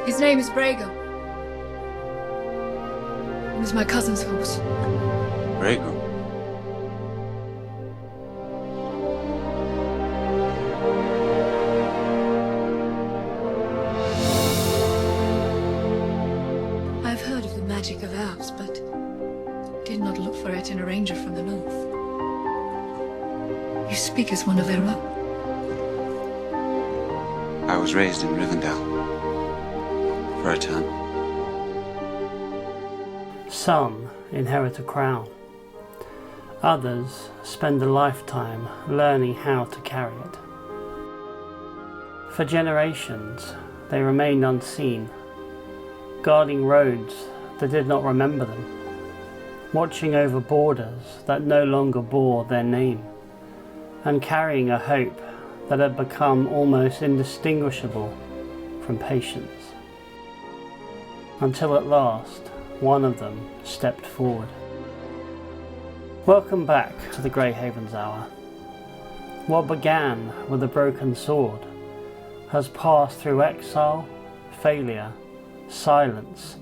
His name is Brago. It was my cousin's horse. Aragorn. I've heard of the magic of elves, but did not look for it in a ranger from the north. You speak as one of their own. I was raised in Rivendell. For a time. Some inherit a crown. Others spend a lifetime learning how to carry it. For generations, they remained unseen, guarding roads that did not remember them, watching over borders that no longer bore their name, and carrying a hope that had become almost indistinguishable from patience. Until at last, one of them stepped forward. Welcome back to the Grey Havens Hour. What began with a broken sword has passed through exile, failure, silence,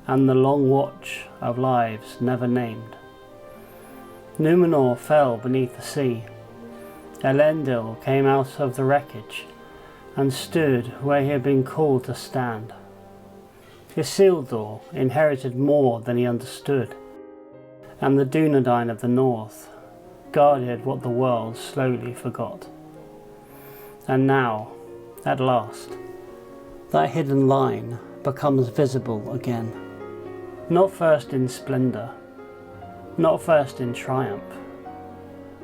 and the long watch of lives never named. Númenor fell beneath the sea. Elendil came out of the wreckage and stood where he had been called to stand. Isildur inherited more than he understood, and the Dunedain of the north guarded what the world slowly forgot. And now, at last, that hidden line becomes visible again. Not first in splendour, not first in triumph,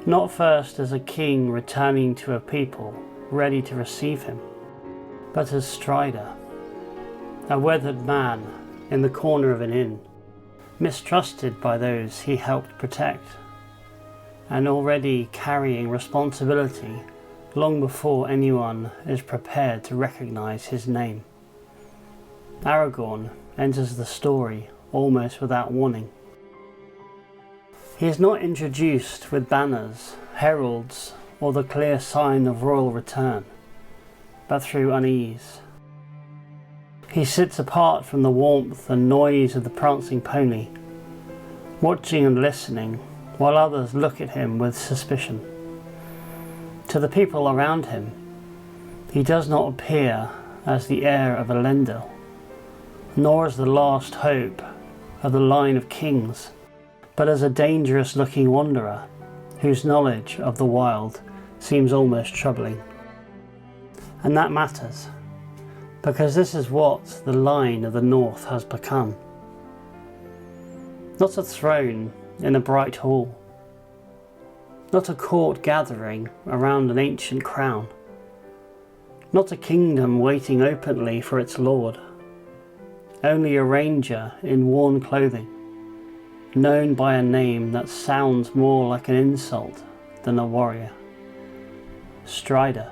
not first as a king returning to a people ready to receive him, but as Strider, a weathered man in the corner of an inn, mistrusted by those he helped protect, and already carrying responsibility long before anyone is prepared to recognize his name. Aragorn enters the story almost without warning. He is not introduced with banners, heralds, or the clear sign of royal return, but through unease. He sits apart from the warmth and noise of the prancing pony, watching and listening while others look at him with suspicion. To the people around him, he does not appear as the heir of Elendil, nor as the last hope of the line of kings, but as a dangerous-looking wanderer whose knowledge of the wild seems almost troubling. And that matters, because this is what the line of the north has become. Not a throne in a bright hall, not a court gathering around an ancient crown, not a kingdom waiting openly for its lord, only a ranger in worn clothing, known by a name that sounds more like an insult than a warrior. Strider.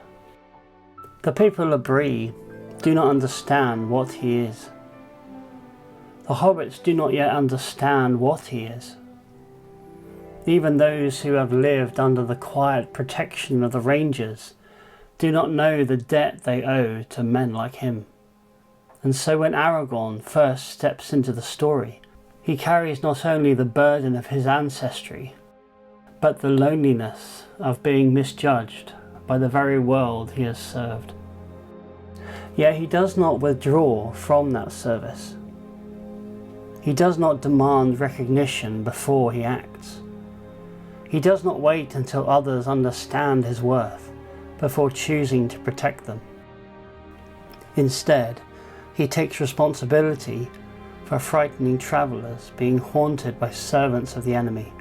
The people of Bree do not understand what he is. The hobbits do not yet understand what he is. Even those who have lived under the quiet protection of the rangers do not know the debt they owe to men like him. And so when Aragorn first steps into the story, he carries not only the burden of his ancestry, but the loneliness of being misjudged by the very world he has served. Yet he does not withdraw from that service. He does not demand recognition before he acts. He does not wait until others understand his worth before choosing to protect them. Instead, he takes responsibility for frightening travellers being haunted by servants of the enemy,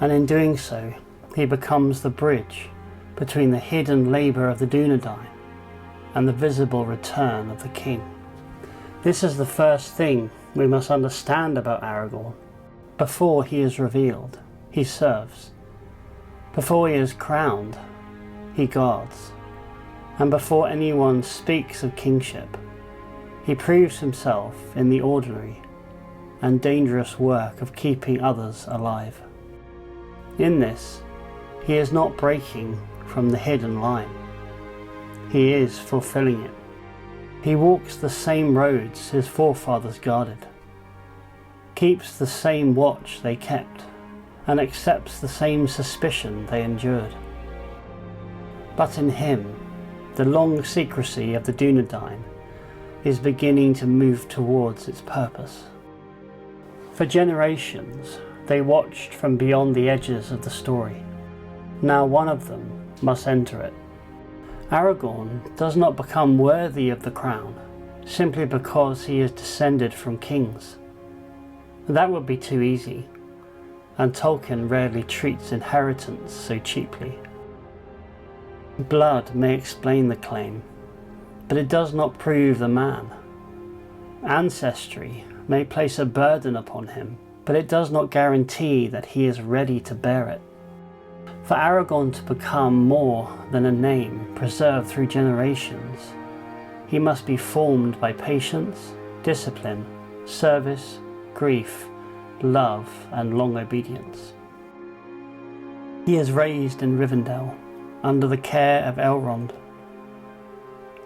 and in doing so, he becomes the bridge between the hidden labour of the Dunedain and the visible return of the king. This is the first thing we must understand about Aragorn. Before he is revealed, he serves. Before he is crowned, he guards. And before anyone speaks of kingship, he proves himself in the ordinary and dangerous work of keeping others alive. In this, he is not breaking from the hidden line. He is fulfilling it. He walks the same roads his forefathers guarded, keeps the same watch they kept, and accepts the same suspicion they endured. But in him, the long secrecy of the Dunedain is beginning to move towards its purpose. For generations, they watched from beyond the edges of the story. Now one of them must enter it. Aragorn does not become worthy of the crown simply because he is descended from kings. That would be too easy, and Tolkien rarely treats inheritance so cheaply. Blood may explain the claim, but it does not prove the man. Ancestry may place a burden upon him, but it does not guarantee that he is ready to bear it. For Aragorn to become more than a name preserved through generations, he must be formed by patience, discipline, service, grief, love, and long obedience. He is raised in Rivendell, under the care of Elrond,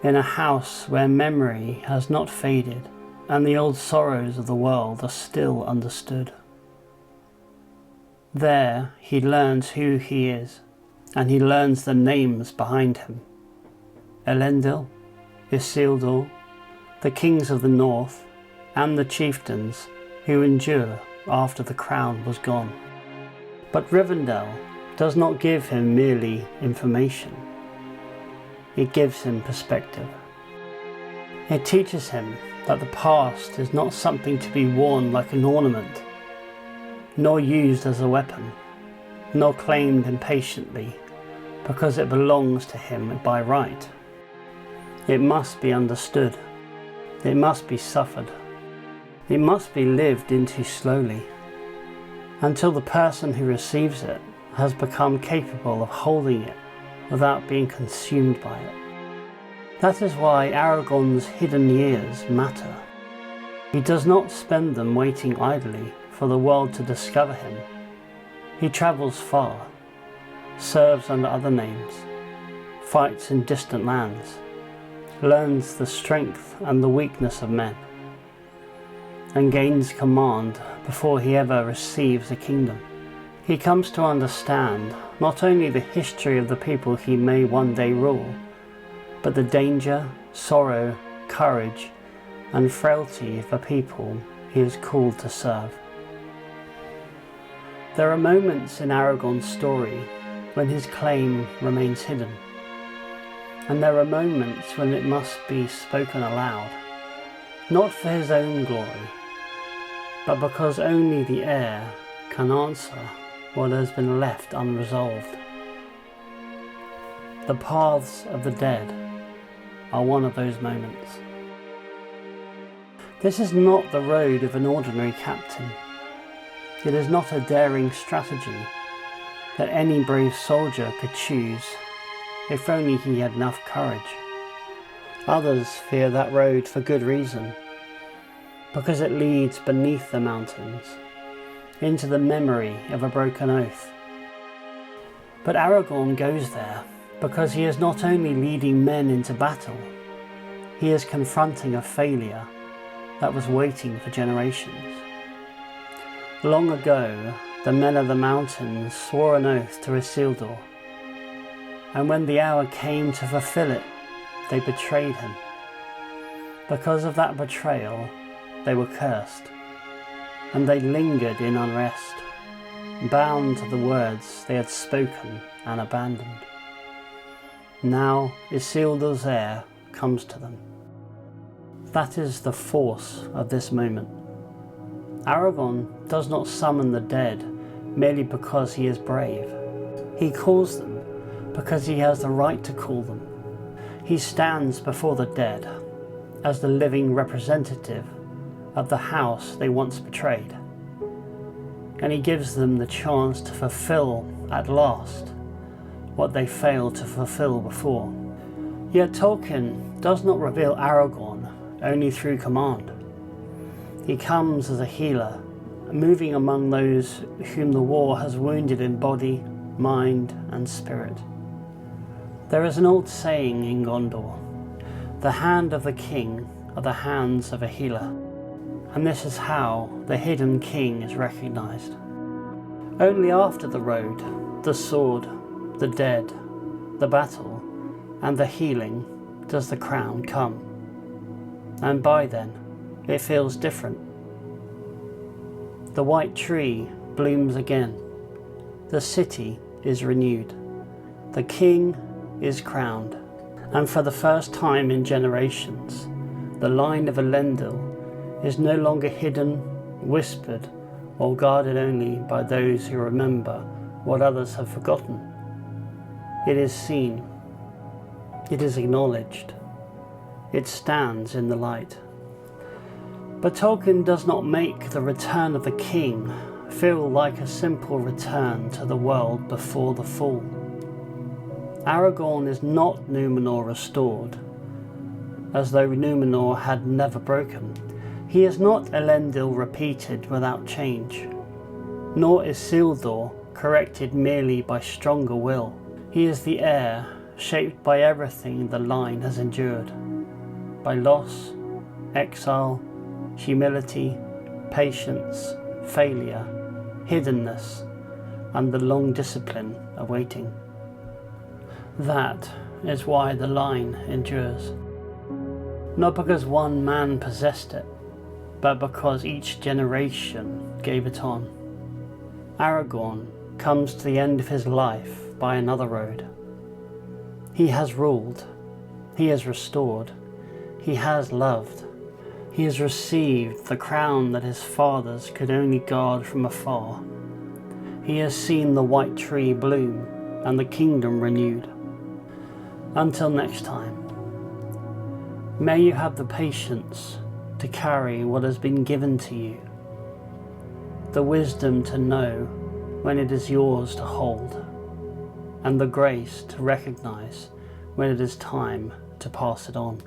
in a house where memory has not faded and the old sorrows of the world are still understood. There he learns who he is, and he learns the names behind him. Elendil, Isildur, the kings of the north, and the chieftains who endure after the crown was gone. But Rivendell does not give him merely information. It gives him perspective. It teaches him that the past is not something to be worn like an ornament, nor used as a weapon, nor claimed impatiently because it belongs to him by right. It must be understood. It must be suffered. It must be lived into slowly, until the person who receives it has become capable of holding it without being consumed by it. That is why Aragorn's hidden years matter. He does not spend them waiting idly for the world to discover him. He travels far, serves under other names, fights in distant lands, learns the strength and the weakness of men, and gains command before he ever receives a kingdom. He comes to understand not only the history of the people he may one day rule, but the danger, sorrow, courage, and frailty of the people he is called to serve. There are moments in Aragorn's story when his claim remains hidden, and there are moments when it must be spoken aloud, not for his own glory, but because only the heir can answer what has been left unresolved. The paths of the dead are one of those moments. This is not the road of an ordinary captain. It is not a daring strategy that any brave soldier could choose if only he had enough courage. Others fear that road for good reason, because it leads beneath the mountains, into the memory of a broken oath. But Aragorn goes there because he is not only leading men into battle, he is confronting a failure that was waiting for generations. Long ago, the men of the mountains swore an oath to Isildur, and when the hour came to fulfill it, they betrayed him. Because of that betrayal, they were cursed, and they lingered in unrest, bound to the words they had spoken and abandoned. Now Isildur's heir comes to them. That is the force of this moment. Aragorn does not summon the dead merely because he is brave. He calls them because he has the right to call them. He stands before the dead as the living representative of the house they once betrayed, and he gives them the chance to fulfill at last what they failed to fulfill before. Yet Tolkien does not reveal Aragorn only through command. He comes as a healer, moving among those whom the war has wounded in body, mind, and spirit. There is an old saying in Gondor: The hand of the king are the hands of a healer, and this is how the hidden king is recognized. Only after the road, the sword, the dead, the battle, and the healing does the crown come. And by then, it feels different. The white tree blooms again. The city is renewed. The king is crowned. And for the first time in generations, the line of Elendil is no longer hidden, whispered, or guarded only by those who remember what others have forgotten. It is seen. It is acknowledged. It stands in the light. But Tolkien does not make the return of the king feel like a simple return to the world before the fall. Aragorn is not Numenor restored, as though Numenor had never broken. He is not Elendil repeated without change, nor is Isildur corrected merely by stronger will. He is the heir shaped by everything the line has endured, by loss, exile, humility, patience, failure, hiddenness, and the long discipline awaiting. That is why the line endures. Not because one man possessed it, but because each generation gave it on. Aragorn comes to the end of his life by another road. He has ruled, he has restored, he has loved, he has received the crown that his fathers could only guard from afar. He has seen the white tree bloom and the kingdom renewed. Until next time, may you have the patience to carry what has been given to you, the wisdom to know when it is yours to hold, and the grace to recognize when it is time to pass it on.